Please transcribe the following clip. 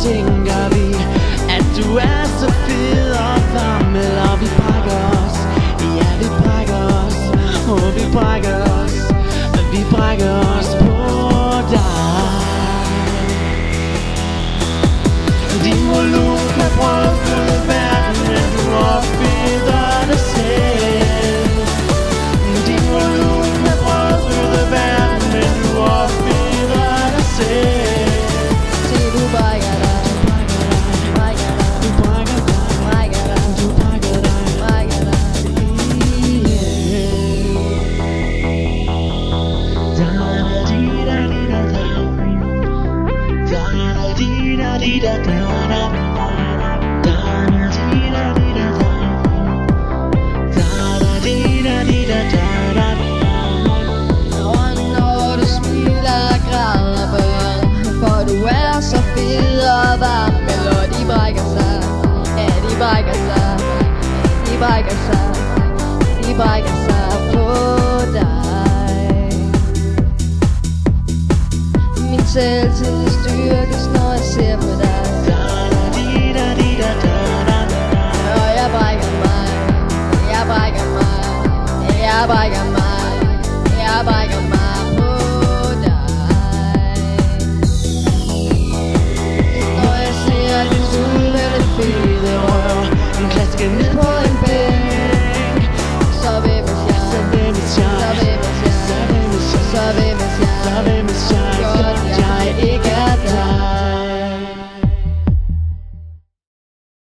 tænker vi, at du er så fed og varmel. Og vi brækker os, ja vi brækker os, og vi brækker os, vi brækker os på dig. Din volumen kan prøve verden, men du opfinder dig selv. Din volumen kan prøve verden, men du opfinder dig selv. Se du brækker dig, brækker dig, Du brækker dig, brækker dig, du brækker dig, brækker dig. Og når du smiler og græder børn, for du er så fed og varmel. Og de brækker sig, ja de brækker sig, de brækker sig, de brækker sig på dig. Min selvtid styrkes, når jeg ser på dig. Og jeg brækker mig, jeg brækker mig, jeg brækker